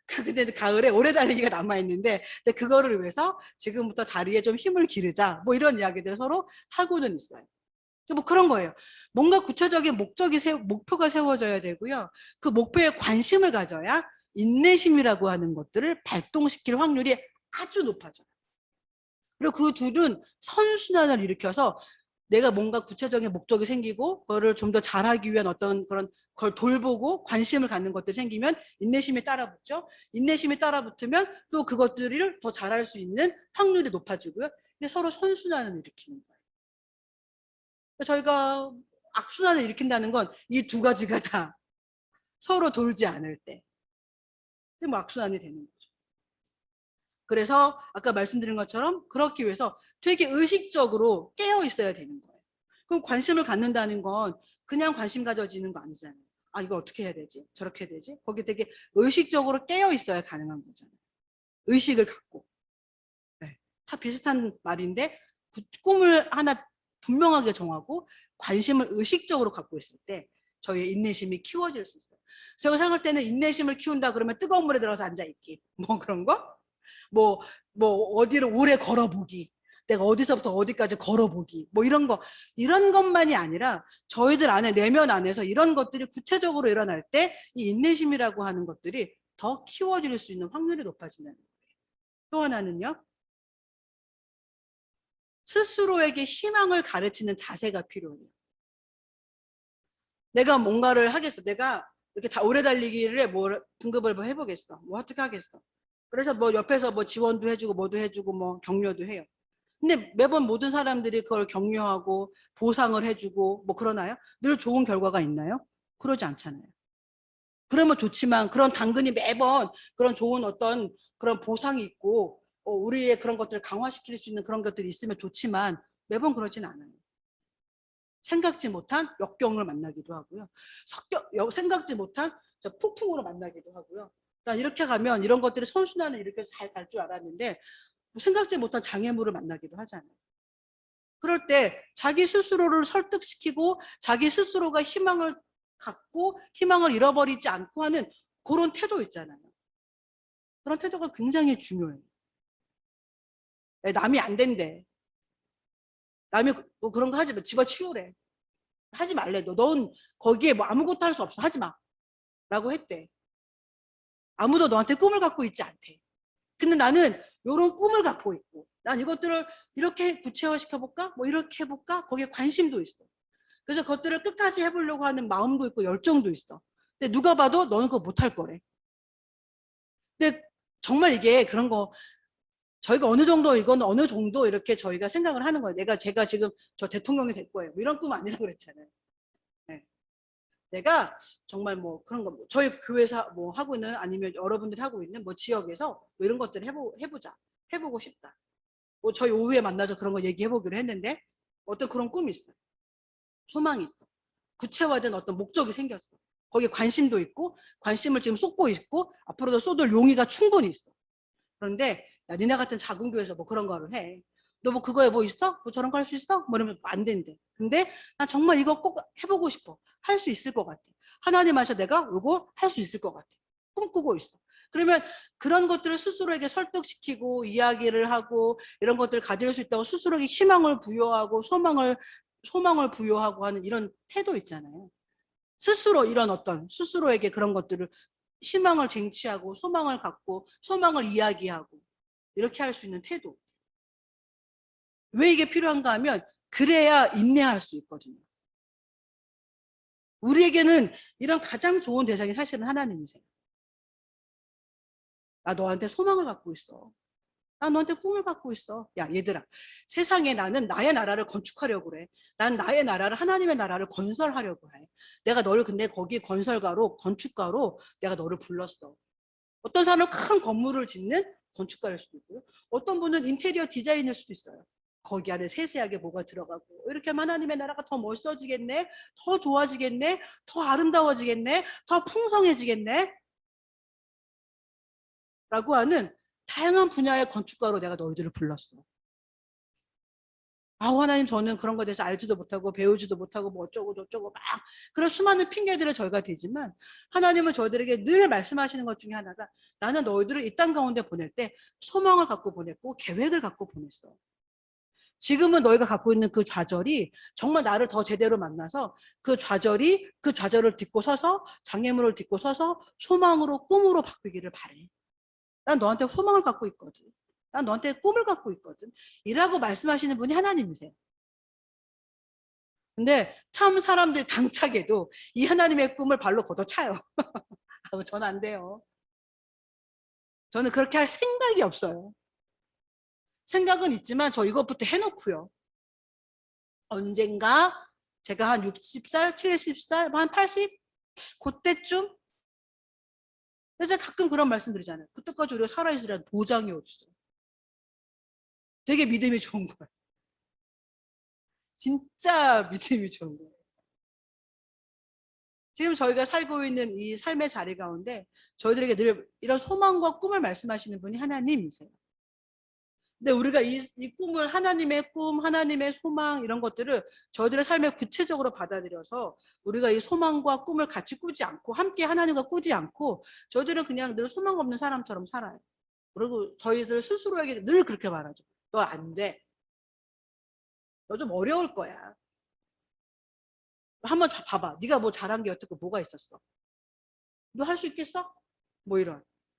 근데 가을에 오래 달리기가 남아있는데 그거를 위해서 지금부터 다리에 좀 힘을 기르자 뭐 이런 이야기들을 서로 하고는 있어요. 뭐 그런 거예요. 뭔가 구체적인 목표가 세워져야 되고요. 그 목표에 관심을 가져야 인내심이라고 하는 것들을 발동시킬 확률이 아주 높아져요. 그리고 그 둘은 선순환을 일으켜서 내가 뭔가 구체적인 목적이 생기고 그거를 좀 더 잘하기 위한 어떤 그런 걸 돌보고 관심을 갖는 것들이 생기면 인내심이 따라붙죠. 인내심이 따라붙으면 또 그것들을 더 잘할 수 있는 확률이 높아지고요. 근데 서로 선순환을 일으키는 거예요. 저희가 악순환을 일으킨다는 건 이 두 가지가 다 서로 돌지 않을 때 뭐 악순환이 되는 거죠. 그래서 아까 말씀드린 것처럼 그렇기 위해서 되게 의식적으로 깨어 있어야 되는 거예요. 그럼 관심을 갖는다는 건 그냥 관심 가져지는 거 아니잖아요. 아, 이거 어떻게 해야 되지? 저렇게 해야 되지? 거기 되게 의식적으로 깨어 있어야 가능한 거잖아요. 의식을 갖고. 네. 다 비슷한 말인데 꿈을 하나 분명하게 정하고 관심을 의식적으로 갖고 있을 때 저희의 인내심이 키워질 수 있어요. 제가 생각할 때는 인내심을 키운다 그러면 뜨거운 물에 들어가서 앉아있기 뭐 그런 거? 뭐, 뭐 어디를 오래 걸어보기, 내가 어디서부터 어디까지 걸어보기, 뭐 이런 것만이 아니라 저희들 안에 내면 안에서 이런 것들이 구체적으로 일어날 때 이 인내심이라고 하는 것들이 더 키워질 수 있는 확률이 높아진다는 거예요. 또 하나는요, 스스로에게 희망을 가르치는 자세가 필요해요. 내가 뭔가를 하겠어. 내가 이렇게 다 오래 달리기를 뭐 등급을 뭐 해보겠어. 뭐 어떻게 하겠어. 그래서 뭐 옆에서 뭐 지원도 해주고 뭐도 해주고 뭐 격려도 해요. 근데 매번 모든 사람들이 그걸 격려하고 보상을 해주고 뭐 그러나요? 늘 좋은 결과가 있나요? 그러지 않잖아요. 그러면 좋지만 그런 당근이 매번 그런 좋은 어떤 그런 보상이 있고 우리의 그런 것들을 강화시킬 수 있는 그런 것들이 있으면 좋지만 매번 그러진 않아요. 생각지 못한 역경을 만나기도 하고요. 생각지 못한 폭풍으로 만나기도 하고요. 그러니까 이렇게 가면 이런 것들이 선순환을 이렇게 잘 갈 줄 알았는데 생각지 못한 장애물을 만나기도 하잖아요. 그럴 때 자기 스스로를 설득시키고 자기 스스로가 희망을 갖고 희망을 잃어버리지 않고 하는 그런 태도 있잖아요. 그런 태도가 굉장히 중요해요. 남이 안 된대. 남이 뭐 그런 거 하지 마. 집어치우래. 하지 말래. 넌 거기에 뭐 아무것도 할 수 없어. 하지 마. 라고 했대. 아무도 너한테 꿈을 갖고 있지 않대. 근데 나는 이런 꿈을 갖고 있고 난 이것들을 이렇게 구체화시켜볼까? 뭐 이렇게 해볼까? 거기에 관심도 있어. 그래서 그것들을 끝까지 해보려고 하는 마음도 있고 열정도 있어. 근데 누가 봐도 너는 그거 못할 거래. 근데 정말 이게 그런 거 저희가 어느 정도 이건 어느 정도 이렇게 저희가 생각을 하는 거예요. 제가 지금 저 대통령이 될 거예요. 뭐 이런 꿈 아니라고 그랬잖아요. 네. 내가 정말 뭐 그런 거 저희 교회에서 뭐 하고 있는 아니면 여러분들이 하고 있는 뭐 지역에서 뭐 이런 것들 해보자. 해보고 싶다. 뭐 저희 오후에 만나서 그런 거 얘기해보기로 했는데 어떤 그런 꿈이 있어요. 소망이 있어. 구체화된 어떤 목적이 생겼어. 거기에 관심도 있고 관심을 지금 쏟고 있고 앞으로도 쏟을 용의가 충분히 있어. 그런데 야, 니네 같은 작은 교회에서 뭐 그런 거를 해. 너 뭐 그거에 뭐 있어? 뭐 저런 거 할 수 있어? 뭐 이러면 안 된대. 근데 난 정말 이거 꼭 해보고 싶어. 할 수 있을 것 같아. 하나님 하셔 내가 이거 할 수 있을 것 같아. 꿈꾸고 있어. 그러면 그런 것들을 스스로에게 설득시키고 이야기를 하고 이런 것들을 가질 수 있다고 스스로에게 희망을 부여하고 소망을 부여하고 하는 이런 태도 있잖아요. 스스로 이런 어떤 스스로에게 그런 것들을 희망을 쟁취하고 소망을 갖고 소망을 이야기하고 이렇게 할 수 있는 태도. 왜 이게 필요한가 하면 그래야 인내할 수 있거든요. 우리에게는 이런 가장 좋은 대상이 사실은 하나님이세요. 나 너한테 소망을 갖고 있어. 나 너한테 꿈을 갖고 있어. 야, 얘들아. 세상에 나는 나의 나라를 건축하려고 그래. 난 나의 나라를 하나님의 나라를 건설하려고 해. 내가 너를 근데 거기 건설가로 건축가로 내가 너를 불렀어. 어떤 사람은 큰 건물을 짓는 건축가일 수도 있고요. 어떤 분은 인테리어 디자인일 수도 있어요. 거기 안에 세세하게 뭐가 들어가고 이렇게 하면 하나님의 나라가 더 멋있어지겠네. 더 좋아지겠네. 더 아름다워지겠네. 더 풍성해지겠네. 라고 하는 다양한 분야의 건축가로 내가 너희들을 불렀어. 아우 하나님 저는 그런 거에 대해서 알지도 못하고 배우지도 못하고 뭐 어쩌고 저쩌고 막 그런 수많은 핑계들을 저희가 대지만 하나님은 저희들에게 늘 말씀하시는 것 중에 하나가 나는 너희들을 이 땅 가운데 보낼 때 소망을 갖고 보냈고 계획을 갖고 보냈어. 지금은 너희가 갖고 있는 그 좌절이 정말 나를 더 제대로 만나서 그 좌절을 딛고 서서 장애물을 딛고 서서 소망으로 꿈으로 바뀌기를 바래. 난 너한테 소망을 갖고 있거든. 난 너한테 꿈을 갖고 있거든. 이라고 말씀하시는 분이 하나님이세요. 근데 참 사람들 당차게도 이 하나님의 꿈을 발로 걷어차요. 저는 안 돼요. 저는 그렇게 할 생각이 없어요. 생각은 있지만 저 이것부터 해놓고요. 언젠가 제가 한 60살, 70살, 한 80? 그때쯤? 그래서 가끔 그런 말씀 드리잖아요. 그때까지 우리가 살아있으라는 보장이 어딨어요. 되게 믿음이 좋은 거예요. 진짜 믿음이 좋은 거예요. 지금 저희가 살고 있는 이 삶의 자리 가운데 저희들에게 늘 이런 소망과 꿈을 말씀하시는 분이 하나님이세요. 근데 우리가 이 꿈을 하나님의 꿈, 하나님의 소망 이런 것들을 저희들의 삶에 구체적으로 받아들여서 우리가 이 소망과 꿈을 같이 꾸지 않고 함께 하나님과 꾸지 않고 저희들은 그냥 늘 소망 없는 사람처럼 살아요. 그리고 저희들 스스로에게 늘 그렇게 말하죠. 너 안 돼. 너 좀 어려울 거야. 한번 봐봐. 네가 뭐 잘한 게 어떻고 뭐가 있었어. 너 할 수 있겠어? 뭐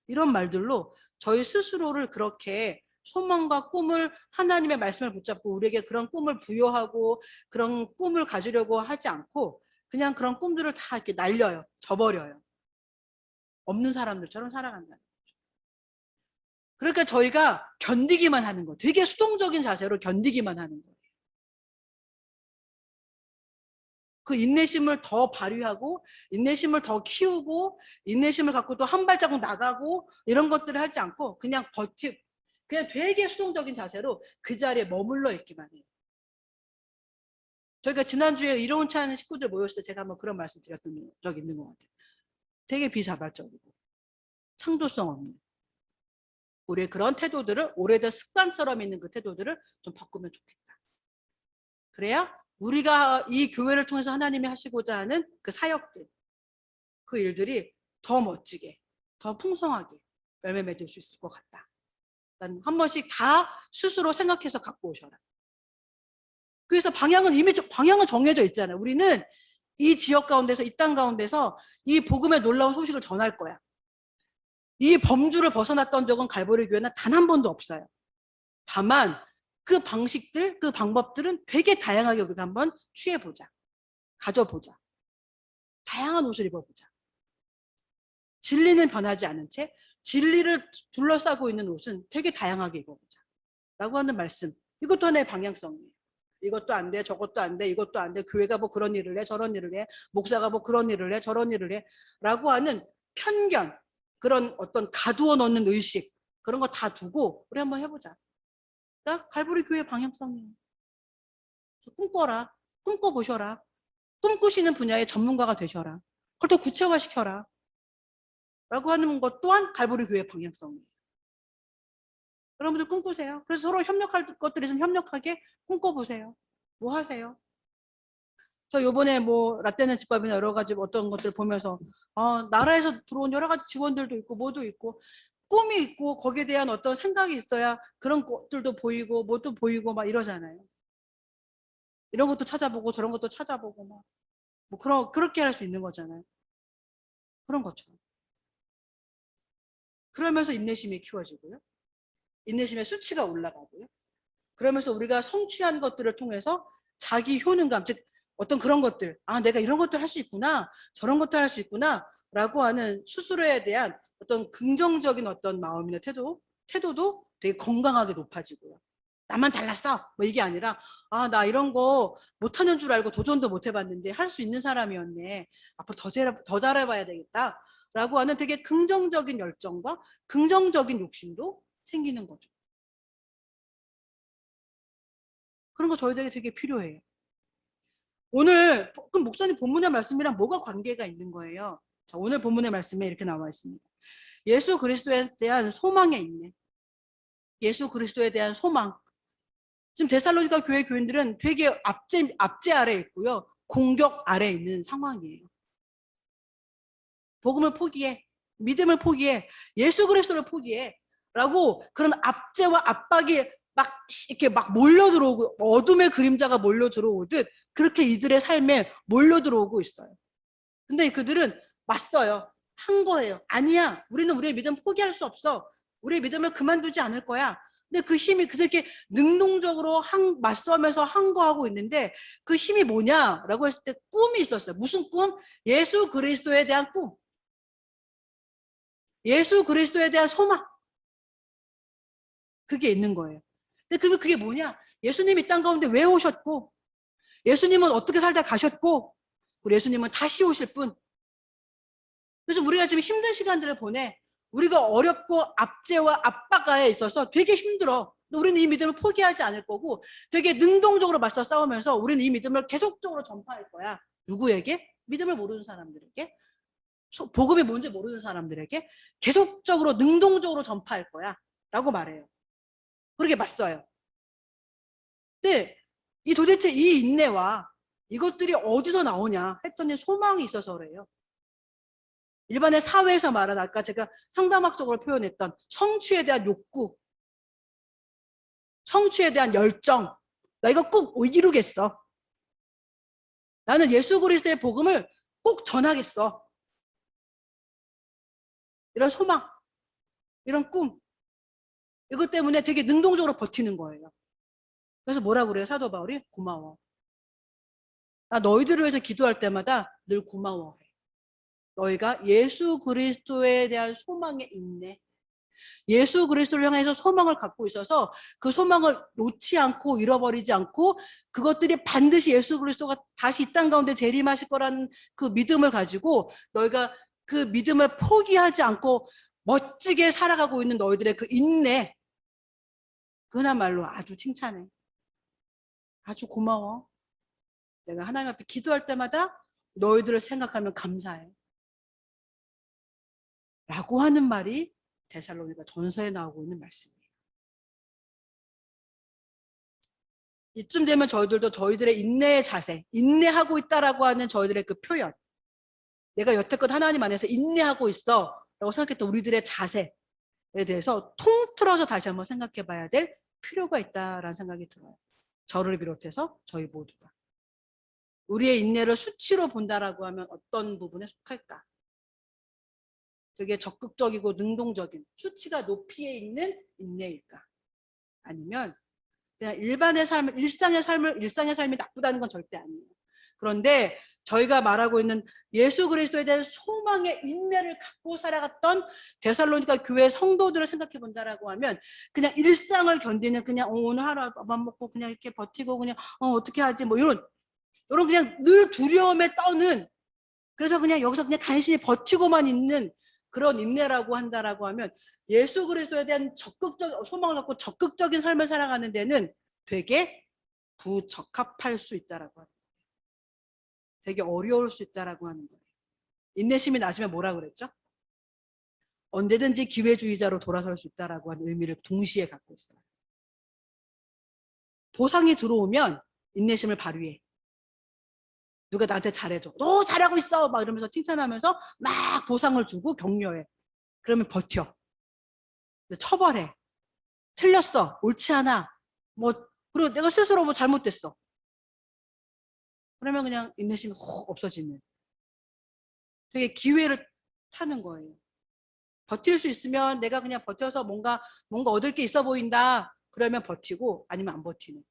이런 말들로 저희 스스로를 그렇게 소망과 꿈을 하나님의 말씀을 붙잡고 우리에게 그런 꿈을 부여하고 그런 꿈을 가지려고 하지 않고 그냥 그런 꿈들을 다 이렇게 날려요. 저버려요. 없는 사람들처럼 살아간다는 거죠. 그러니까 저희가 견디기만 하는 거. 되게 수동적인 자세로 견디기만 하는 거예요. 그 인내심을 더 발휘하고 인내심을 더 키우고 인내심을 갖고 또 한 발자국 나가고 이런 것들을 하지 않고 그냥 그냥 되게 수동적인 자세로 그 자리에 머물러 있기만 해요. 저희가 지난주에 이로운치 않은 식구들 모였을 때 제가 한번 그런 말씀 드렸던 적이 있는 것 같아요. 되게 비자발적이고 창조성 없는 우리의 그런 태도들을 오래된 습관처럼 있는 그 태도들을 좀 바꾸면 좋겠다. 그래야 우리가 이 교회를 통해서 하나님이 하시고자 하는 그 사역들 그 일들이 더 멋지게 더 풍성하게 열매 맺을 수 있을 것 같다. 한 번씩 다 스스로 생각해서 갖고 오셔라. 그래서 방향은 정해져 있잖아요. 우리는 이 지역 가운데서 이 땅 가운데서 이 복음의 놀라운 소식을 전할 거야. 이 범주를 벗어났던 적은 갈보리 교회는 단 한 번도 없어요. 다만 그 방식들, 그 방법들은 되게 다양하게 우리가 한번 취해보자. 가져보자. 다양한 옷을 입어보자. 진리는 변하지 않은 채 진리를 둘러싸고 있는 옷은 되게 다양하게 입어보자. 라고 하는 말씀. 이것도 하나의 방향성이에요. 이것도 안 돼, 저것도 안 돼, 이것도 안 돼. 교회가 뭐 그런 일을 해, 저런 일을 해. 목사가 뭐 그런 일을 해, 저런 일을 해. 라고 하는 편견, 그런 어떤 가두어 놓는 의식, 그런 거 다 두고 우리 한번 해보자. 그러니까 갈보리 교회 방향성이에요. 꿈꿔라. 꿈꿔보셔라. 꿈꾸시는 분야의 전문가가 되셔라. 그걸 더 구체화시켜라. 라고 하는 것 또한 갈보리 교회 방향성이에요. 여러분들 꿈꾸세요. 그래서 서로 협력할 것들이 있으면 협력하게 꿈꿔보세요. 뭐 하세요? 저 요번에 뭐 라떼는 집밥이나 여러 가지 어떤 것들 보면서 나라에서 들어온 여러 가지 직원들도 있고 뭐도 있고 꿈이 있고 거기에 대한 어떤 생각이 있어야 그런 것들도 보이고 뭐도 보이고 막 이러잖아요. 이런 것도 찾아보고 저런 것도 찾아보고 막 뭐 그렇게 할 수 있는 거잖아요. 그런 것처럼. 그러면서 인내심이 키워지고요. 인내심의 수치가 올라가고요. 그러면서 우리가 성취한 것들을 통해서 자기 효능감, 즉 어떤 그런 것들, 내가 이런 것들 할 수 있구나, 저런 것들 할 수 있구나 라고 하는 스스로에 대한 어떤 긍정적인 어떤 마음이나 태도도 되게 건강하게 높아지고요. 나만 잘났어 뭐 이게 아니라 나 이런 거 못하는 줄 알고 도전도 못 해봤는데 할 수 있는 사람이었네. 앞으로 더 잘해봐야 되겠다 라고 하는 되게 긍정적인 열정과 긍정적인 욕심도 생기는 거죠. 그런 거 저희들에게 되게 필요해요. 오늘 그럼 목사님 본문의 말씀이랑 뭐가 관계가 있는 거예요? 자, 오늘 본문의 말씀에 이렇게 나와 있습니다. 예수 그리스도에 대한 소망에 있네. 예수 그리스도에 대한 소망. 지금 데살로니가 교회 교인들은 되게 압제 아래에 있고요. 공격 아래에 있는 상황이에요. 복음을 포기해. 믿음을 포기해. 예수 그리스도를 포기해. 라고 그런 압제와 압박이 막 이렇게 막 몰려 들어오고 어둠의 그림자가 몰려 들어오듯 그렇게 이들의 삶에 몰려 들어오고 있어요. 근데 그들은 맞서요. 한 거예요. 아니야. 우리는 우리의 믿음 포기할 수 없어. 우리의 믿음을 그만두지 않을 거야. 근데 그 힘이 그렇게 능동적으로 맞서면서 항거하고 있는데 그 힘이 뭐냐라고 했을 때 꿈이 있었어요. 무슨 꿈? 예수 그리스도에 대한 꿈. 예수 그리스도에 대한 소망. 그게 있는 거예요. 근데 그러면 그게 뭐냐? 예수님이 이 땅 가운데 왜 오셨고, 예수님은 어떻게 살다 가셨고, 우리 예수님은 다시 오실 분. 그래서 우리가 지금 힘든 시간들을 보내. 우리가 어렵고 압제와 압박가에 있어서 되게 힘들어. 우리는 이 믿음을 포기하지 않을 거고 되게 능동적으로 맞서 싸우면서 우리는 이 믿음을 계속적으로 전파할 거야. 누구에게? 믿음을 모르는 사람들에게. 복음이 뭔지 모르는 사람들에게 계속적으로 능동적으로 전파할 거야. 라고 말해요. 그렇게 맞서요. 근데 도대체 이 인내와 이것들이 어디서 나오냐 했더니 소망이 있어서 그래요. 일반의 사회에서 말하는 아까 제가 상담학적으로 표현했던 성취에 대한 욕구, 성취에 대한 열정. 나 이거 꼭 이루겠어. 나는 예수 그리스도의 복음을 꼭 전하겠어. 이런 소망, 이런 꿈. 이것 때문에 되게 능동적으로 버티는 거예요. 그래서 뭐라고 그래요? 사도 바울이? 고마워. 나 너희들을 위해서 기도할 때마다 늘 고마워해. 너희가 예수 그리스도에 대한 소망에 있네. 예수 그리스도를 향해서 소망을 갖고 있어서 그 소망을 놓지 않고 잃어버리지 않고 그것들이 반드시 예수 그리스도가 다시 이 땅 가운데 재림하실 거라는 그 믿음을 가지고 너희가 그 믿음을 포기하지 않고 멋지게 살아가고 있는 너희들의 그 인내, 그나말로 아주 칭찬해. 아주 고마워. 내가 하나님 앞에 기도할 때마다 너희들을 생각하면 감사해. 라고 하는 말이 데살로니가 전서에 나오고 있는 말씀이에요. 이쯤 되면 저희들도 저희들의 인내의 자세, 인내하고 있다라고 하는 저희들의 그 표현, 내가 여태껏 하나님 안에서 인내하고 있어 라고 생각했던 우리들의 자세에 대해서 통틀어서 다시 한번 생각해 봐야 될 필요가 있다라는 생각이 들어요. 저를 비롯해서 저희 모두가. 우리의 인내를 수치로 본다라고 하면 어떤 부분에 속할까? 되게 적극적이고 능동적인 수치가 높이에 있는 인내일까? 아니면 그냥 일반의 삶, 일상의 삶이 나쁘다는 건 절대 아니에요. 그런데 저희가 말하고 있는 예수 그리스도에 대한 소망의 인내를 갖고 살아갔던 데살로니가 교회 성도들을 생각해 본다라고 하면 그냥 일상을 견디는 그냥 오늘 하루 밥 먹고 그냥 이렇게 버티고 그냥 어떻게 하지 뭐 이런 그냥 늘 두려움에 떠는, 그래서 그냥 여기서 그냥 간신히 버티고만 있는 그런 인내라고 한다라고 하면 예수 그리스도에 대한 적극적 소망을 갖고 적극적인 삶을 살아가는 데는 되게 부적합할 수 있다라고 하는 거예요. 되게 어려울 수 있다라고 하는 거예요. 인내심이 낮으면 뭐라 그랬죠? 언제든지 기회주의자로 돌아설 수 있다라고 하는 의미를 동시에 갖고 있어요. 보상이 들어오면 인내심을 발휘해. 누가 나한테 잘해줘. 너 잘하고 있어. 막 이러면서 칭찬하면서 막 보상을 주고 격려해. 그러면 버텨. 처벌해. 틀렸어. 옳지 않아. 뭐, 그리고 내가 스스로 뭐 잘못됐어. 그러면 그냥 인내심이 확 없어지는. 되게 기회를 타는 거예요. 버틸 수 있으면 내가 그냥 버텨서 뭔가 얻을 게 있어 보인다. 그러면 버티고 아니면 안 버티는.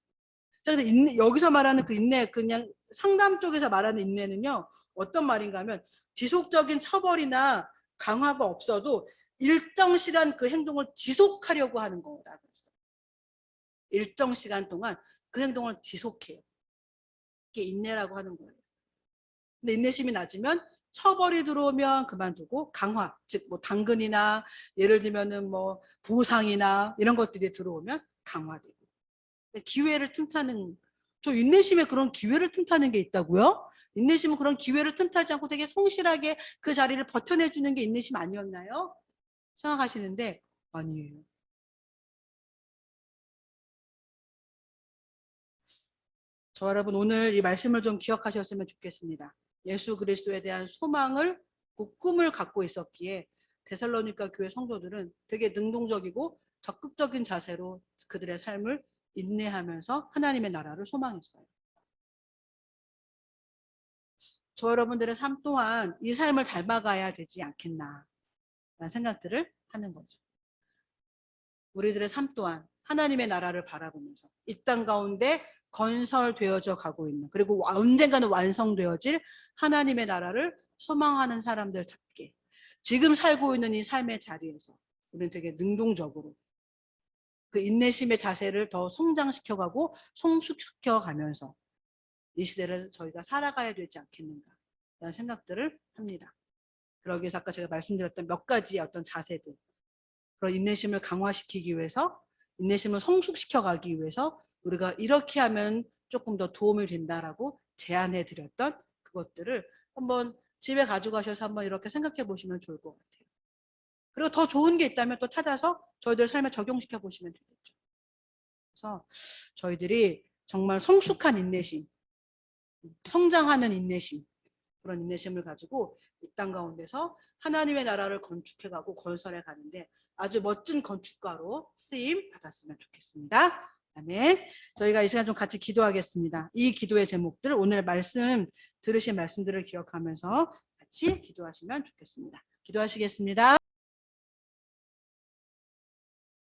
자, 근데 여기서 말하는 그 인내, 그냥 상담 쪽에서 말하는 인내는요, 어떤 말인가 하면 지속적인 처벌이나 강화가 없어도 일정 시간 그 행동을 지속하려고 하는 거다. 그랬어. 일정 시간 동안 그 행동을 지속해요. 이게 인내라고 하는 거예요. 근데 인내심이 낮으면 처벌이 들어오면 그만두고 강화, 즉 뭐 당근이나 예를 들면은 뭐 보상이나 이런 것들이 들어오면 강화되고. 기회를 틈타는, 저 인내심에 그런 기회를 틈타는 게 있다고요? 인내심은 그런 기회를 틈타지 않고 되게 성실하게 그 자리를 버텨내주는 게 인내심 아니었나요? 생각하시는데 아니에요. 저 여러분 오늘 이 말씀을 좀 기억하셨으면 좋겠습니다. 예수 그리스도에 대한 소망을, 그 꿈을 갖고 있었기에 데살로니가 교회 성도들은 되게 능동적이고 적극적인 자세로 그들의 삶을 인내하면서 하나님의 나라를 소망했어요. 저 여러분들의 삶 또한 이 삶을 닮아가야 되지 않겠나 라는 생각들을 하는 거죠. 우리들의 삶 또한 하나님의 나라를 바라보면서 이 땅 가운데 건설되어져 가고 있는, 그리고 언젠가는 완성되어질 하나님의 나라를 소망하는 사람들답게 지금 살고 있는 이 삶의 자리에서 우리는 되게 능동적으로 그 인내심의 자세를 더 성장시켜가고 성숙시켜가면서 이 시대를 저희가 살아가야 되지 않겠는가 라는 생각들을 합니다. 그러기 위해서 아까 제가 말씀드렸던 몇 가지의 어떤 자세들, 그런 인내심을 강화시키기 위해서, 인내심을 성숙시켜가기 위해서 우리가 이렇게 하면 조금 더 도움이 된다라고 제안해 드렸던 그것들을 한번 집에 가져가셔서 한번 이렇게 생각해 보시면 좋을 것 같아요. 그리고 더 좋은 게 있다면 또 찾아서 저희들 삶에 적용시켜 보시면 되겠죠. 그래서 저희들이 정말 성숙한 인내심, 성장하는 인내심, 그런 인내심을 가지고 이 땅 가운데서 하나님의 나라를 건축해가고 건설해 가는데 아주 멋진 건축가로 쓰임 받았으면 좋겠습니다. 아멘. 저희가 이 시간 좀 같이 기도하겠습니다. 이 기도의 제목들, 오늘 말씀 들으신 말씀들을 기억하면서 같이 기도하시면 좋겠습니다. 기도하시겠습니다.